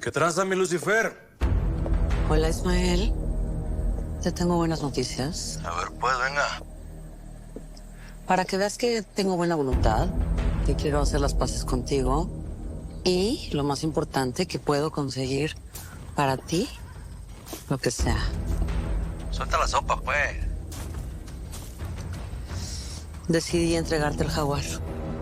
¿Qué tranza, mi Lucifer? Hola, Ismael. Te tengo buenas noticias. A ver, pues, venga. Para que veas que tengo buena voluntad, que quiero hacer las paces contigo y, lo más importante, que puedo conseguir para ti lo que sea. Suelta la sopa, pues. Decidí entregarte el jaguar.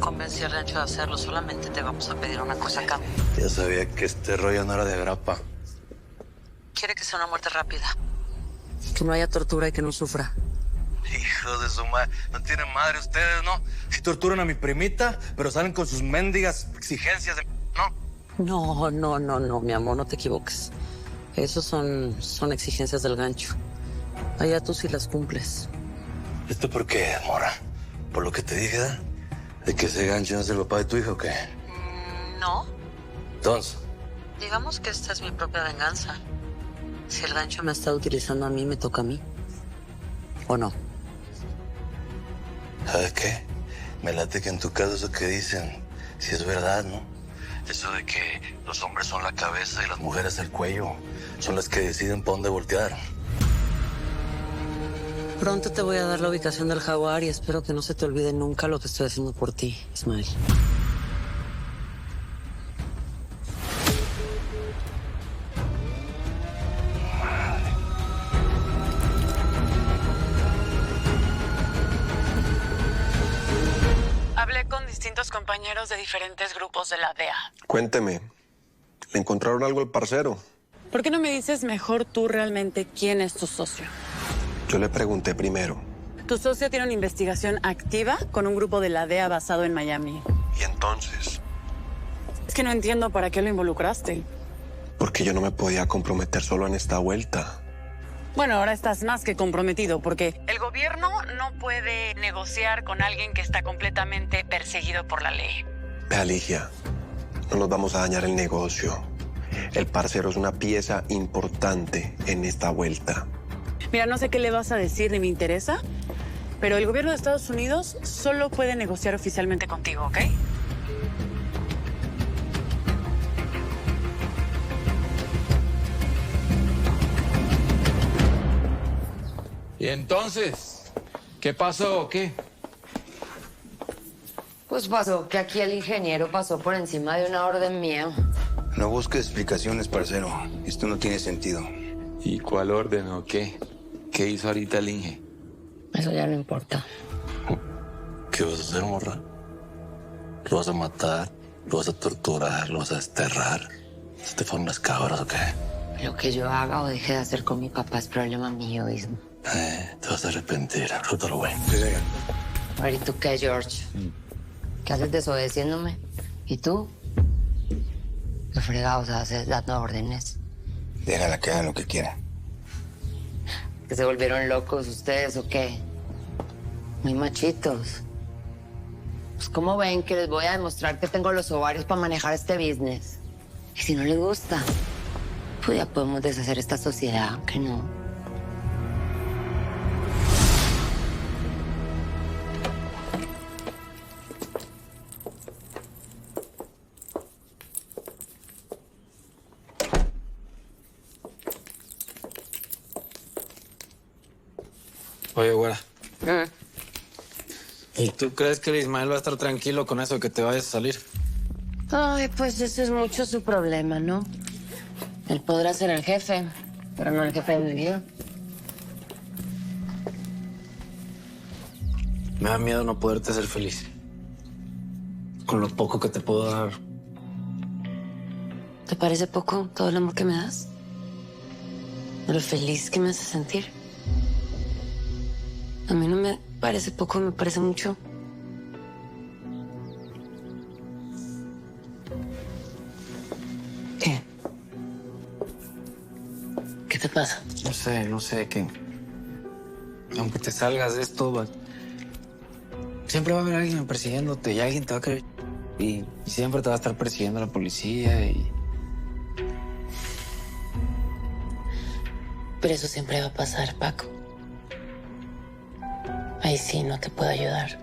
Convencí al rancho de hacerlo. Solamente te vamos a pedir una cosa a cambio. Ya sabía que este rollo no era de grapa. Quiere que sea una muerte rápida. Que no haya tortura y que no sufra. Hijos de su madre. No tienen madre ustedes, ¿no? Si torturan a mi primita, pero salen con sus mendigas exigencias de... ¿no? No, mi amor, no te equivoques. Esos son exigencias del gancho. Allá tú sí las cumples. ¿Esto por qué, mora? ¿Por lo que te dije, ¿eh? ¿De que ese gancho no es el papá de tu hijo o qué? No. Entonces, Digamos que esta es mi propia venganza. Si el gancho me está utilizando a mí, me toca a mí. ¿O no? ¿sabes qué? Me late que en tu caso eso que dicen, si es verdad, ¿no? Eso de que los hombres son la cabeza y las mujeres el cuello. Son las que deciden por dónde voltear. Pronto te voy a dar la ubicación del jaguar y espero que no se te olvide nunca lo que estoy haciendo por ti, Ismael. Hablé con distintos compañeros de diferentes grupos de la DEA. Cuénteme, ¿le encontraron algo al parcero? ¿Por qué no me dices mejor tú realmente quién es tu socio? Yo le pregunté primero. Tu socio tiene una investigación activa con un grupo de la DEA basado en Miami. ¿Y entonces? Es que no entiendo para qué lo involucraste. Porque yo no me podía comprometer solo en esta vuelta. Bueno, ahora estás más que comprometido porque el gobierno no puede negociar con alguien que está completamente perseguido por la ley. Vea, Ligia, no nos vamos a dañar el negocio. El parcero es una pieza importante en esta vuelta. Mira, no sé qué le vas a decir ni me interesa, pero el gobierno de Estados Unidos solo puede negociar oficialmente contigo, ¿ok? ¿Y entonces? ¿Qué pasó o qué? Pues pasó que aquí el ingeniero pasó por encima de una orden mía. No busques explicaciones, parcero. Esto no tiene sentido. ¿Y cuál orden o qué? ¿Qué hizo ahorita el Inge? Eso ya no importa. ¿Qué vas a hacer, morra? ¿Lo vas a matar? ¿Lo vas a torturar? ¿Lo vas a desterrar? ¿Se te fueron las cabras o qué? Lo que yo haga o deje de hacer con mi papá es problema mío, Isma. Te vas a arrepentir, absoluto, güey. A ver, ¿y tú qué, George? ¿Qué haces desobedeciéndome? ¿Y tú? ¿Qué fregados haces dando órdenes? Déjala que haga lo que quiera. ¿Que se volvieron locos ustedes o qué? Muy machitos. Pues, ¿cómo ven que les voy a demostrar que tengo los ovarios para manejar este business? Y si no les gusta, pues ya podemos deshacer esta sociedad, aunque no. Oye, güera. ¿Y tú crees que el Ismael va a estar tranquilo con eso de que te vayas a salir? Ay, pues eso es mucho su problema, ¿no? Él podrá ser el jefe, pero no el jefe de mi vida. Me da miedo no poderte hacer feliz. Con lo poco que te puedo dar. ¿Te parece poco todo el amor que me das? ¿De lo feliz que me hace sentir? A mí no me parece poco, me parece mucho. ¿Qué? ¿Qué te pasa? No sé, que... Aunque te salgas de esto, siempre va a haber alguien persiguiéndote y alguien te va a querer. Y siempre te va a estar persiguiendo la policía y... Pero eso siempre va a pasar, Paco. Ahí sí no te puedo ayudar.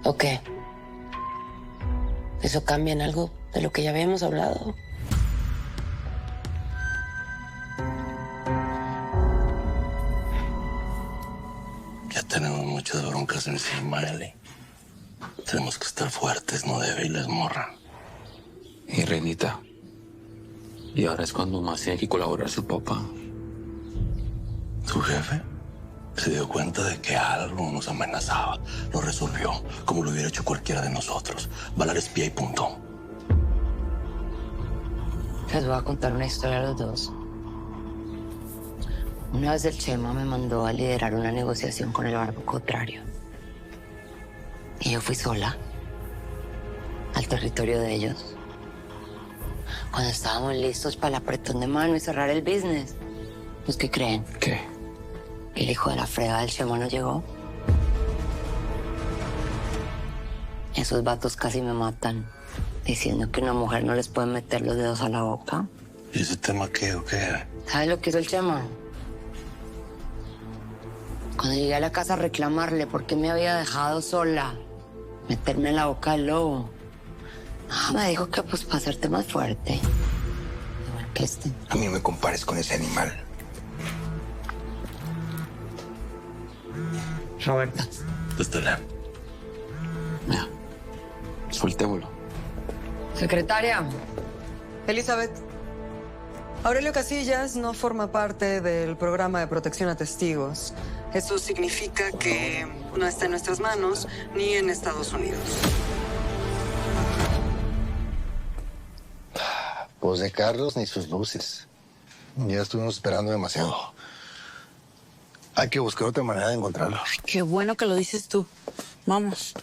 ¿O qué? ¿Eso cambia en algo de lo que ya habíamos hablado? muchas broncas encima, Eli. Tenemos que estar fuertes, no débiles, morra. Y Reinita. Y ahora es cuando más tiene que colaborar su papá. Su jefe se dio cuenta de que algo nos amenazaba. Lo resolvió, como lo hubiera hecho cualquiera de nosotros. Valar espía y punto. Les voy a contar una historia a los dos. Una vez el Chema me mandó a liderar una negociación con el barco contrario. Y yo fui sola al territorio de ellos. Cuando estábamos listos para el apretón de mano y cerrar el business, ¿pues qué creen? ¿Qué? El hijo de la frega del Chema no llegó. Esos vatos casi me matan, diciendo que una mujer no les puede meter los dedos a la boca. ¿Y ese tema qué o qué? ¿Sabes lo que hizo el Chema? Cuando llegué a la casa a reclamarle por qué me había dejado sola, meterme en la boca del lobo, me dijo que pues para hacerte más fuerte. Igual que este. A mí no me compares con ese animal. Roberta. Estela. Mira, soltémoslo. Secretaria. Elizabeth, Aurelio Casillas no forma parte del programa de protección a testigos. Eso significa que no está en nuestras manos ni en Estados Unidos. Pues de Carlos ni sus luces. Ya estuvimos esperando demasiado. Hay que buscar otra manera de encontrarlo. Qué bueno que lo dices tú. Vamos.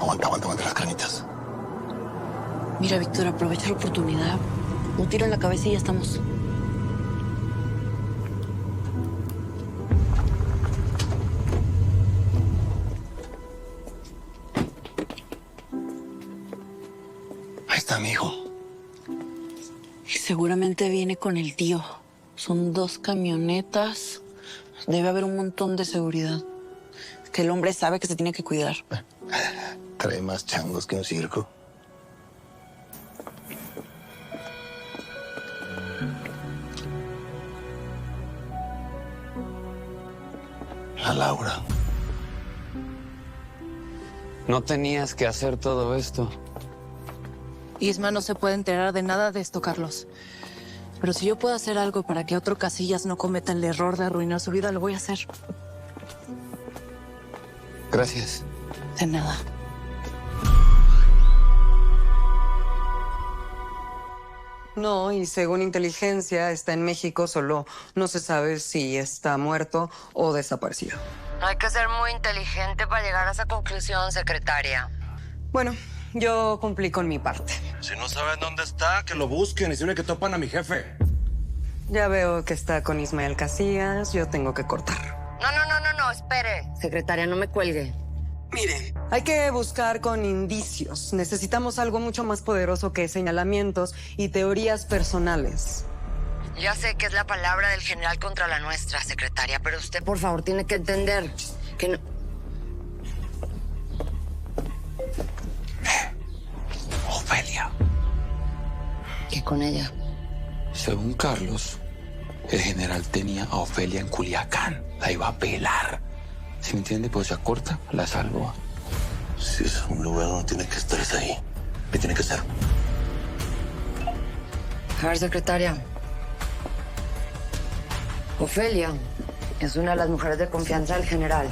Aguanta las canitas. Mira, Víctor, aprovecha la oportunidad. Un tiro en la cabeza y ya estamos. Ahí está mi hijo. Y seguramente viene con el tío. Son 2 camionetas. Debe haber un montón de seguridad. Que el hombre sabe que se tiene que cuidar. Trae más changos que un circo. La Laura. No tenías que hacer todo esto. Isma no se puede enterar de nada de esto, Carlos. Pero si yo puedo hacer algo para que otro Casillas no cometa el error de arruinar su vida, lo voy a hacer. Gracias. De nada. No, y según inteligencia está en México, solo no se sabe si está muerto o desaparecido. Hay que ser muy inteligente para llegar a esa conclusión, secretaria. Bueno, yo cumplí con mi parte. Si no saben dónde está, que lo busquen y si no que topan a mi jefe. Ya veo que está con Ismael Casillas, yo tengo que cortar. No, espere. Secretaria, no me cuelgue. Mire, hay que buscar con indicios. Necesitamos algo mucho más poderoso que señalamientos y teorías personales. Ya sé que es la palabra del general contra la nuestra, secretaria, pero usted, por favor, tiene que entender que no... Ofelia. ¿Qué con ella? Según Carlos, el general tenía a Ofelia en Culiacán. La iba a pelar. ¿Sí me entiende? Pues se acorta, la salvó. Si es un lugar donde tiene que estar, es ahí. ¿Qué tiene que ser? A ver, secretaria. Ofelia es una de las mujeres de confianza del general.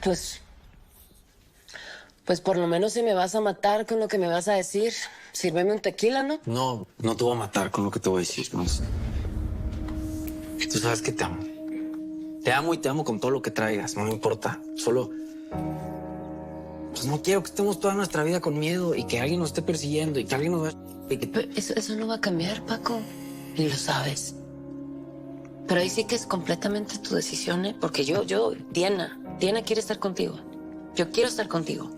Pues por lo menos si me vas a matar con lo que me vas a decir, sírveme un tequila, ¿no? No te voy a matar con lo que te voy a decir, ¿no? Que tú sabes que te amo. Te amo y te amo con todo lo que traigas, no me importa. Solo... Pues no quiero que estemos toda nuestra vida con miedo y que alguien nos esté persiguiendo y que alguien nos va a... Pero eso no va a cambiar, Paco. Y lo sabes. Pero ahí sí que es completamente tu decisión, ¿eh? Porque Diana quiere estar contigo. Yo quiero estar contigo.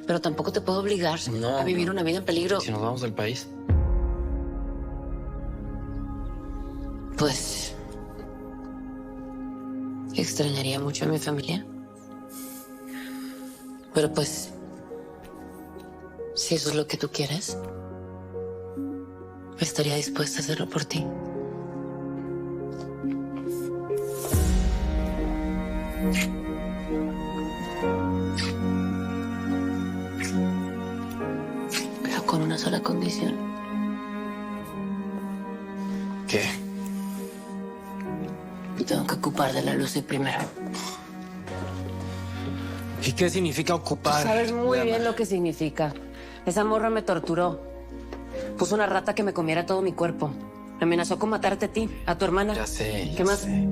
Pero tampoco te puedo obligar a vivir una vida en peligro. Si nos vamos del país. Pues... extrañaría mucho a mi familia. Pero pues... si eso es lo que tú quieres... estaría dispuesta a hacerlo por ti. Pero con una sola condición. ¿Qué? Tengo que ocupar de la Lucy primero. ¿Y qué significa ocupar? Sabes muy bien lo que significa. Esa morra me torturó. Puso una rata que me comiera todo mi cuerpo. Me amenazó con matarte a ti, a tu hermana. Ya sé. ¿Qué más? Sé.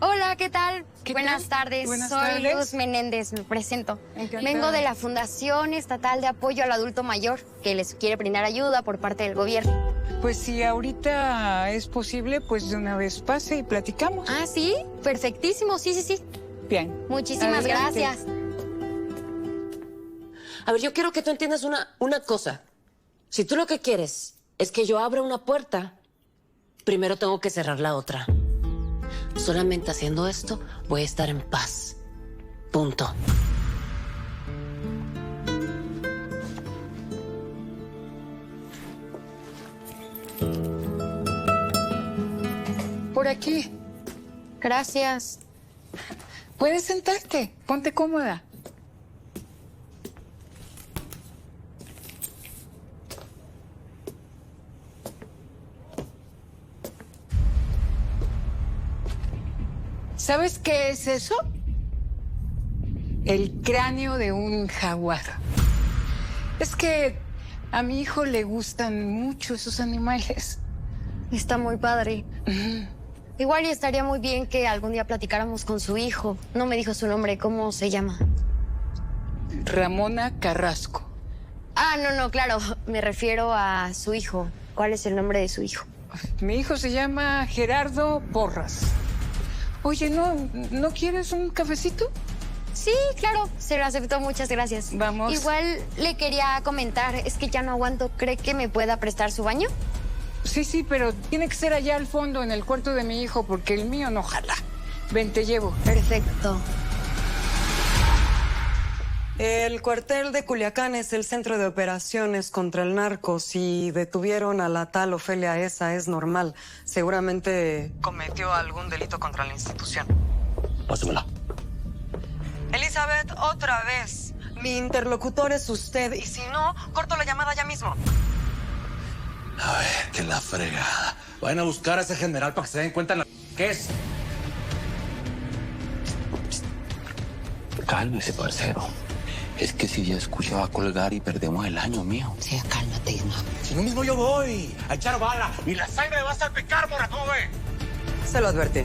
Hola, ¿qué tal? ¿Qué Buenas tal? tardes. Buenas Soy tardes. Luz Menéndez, me presento. Encantada. Vengo de la Fundación Estatal de Apoyo al Adulto Mayor, que les quiere brindar ayuda por parte del gobierno. Pues si ahorita es posible, pues de una vez pase y platicamos. Ah, ¿sí? Perfectísimo, sí. Bien. Muchísimas Adelante. gracias. A ver, yo quiero que tú entiendas una cosa. Si tú lo que quieres es que yo abra una puerta, primero tengo que cerrar la otra. Solamente haciendo esto voy a estar en paz. Punto. Por aquí. Gracias. Puedes sentarte. Ponte cómoda. ¿Sabes qué es eso? El cráneo de un jaguar. Es que a mi hijo le gustan mucho esos animales. Está muy padre. Igual y estaría muy bien que algún día platicáramos con su hijo. No me dijo su nombre, ¿cómo se llama? Ramona Carrasco. Ah, no, claro. Me refiero a su hijo. ¿Cuál es el nombre de su hijo? Mi hijo se llama Gerardo Porras. Oye, ¿no quieres un cafecito? Sí, claro, se lo aceptó, muchas gracias. Vamos. Igual le quería comentar, es que ya no aguanto. ¿Cree que me pueda prestar su baño? Sí, pero tiene que ser allá al fondo, en el cuarto de mi hijo, porque el mío no jala. Ven, te llevo. Perfecto. El cuartel de Culiacán es el centro de operaciones contra el narco. Si detuvieron a la tal Ofelia Esa, es normal. Seguramente cometió algún delito contra la institución. Pásamela. Elizabeth, otra vez. Mi interlocutor es usted, y si no, corto la llamada ya mismo. A ver, que la frega. Vayan a buscar a ese general para que se den cuenta de la que es. Cálmese, parcero. Es que si ya escuchaba colgar y perdemos el año, mío. Sí, cálmate, Isma. Si no mismo yo voy a echar bala y la sangre va a salpicar, moratube. Se lo advertí.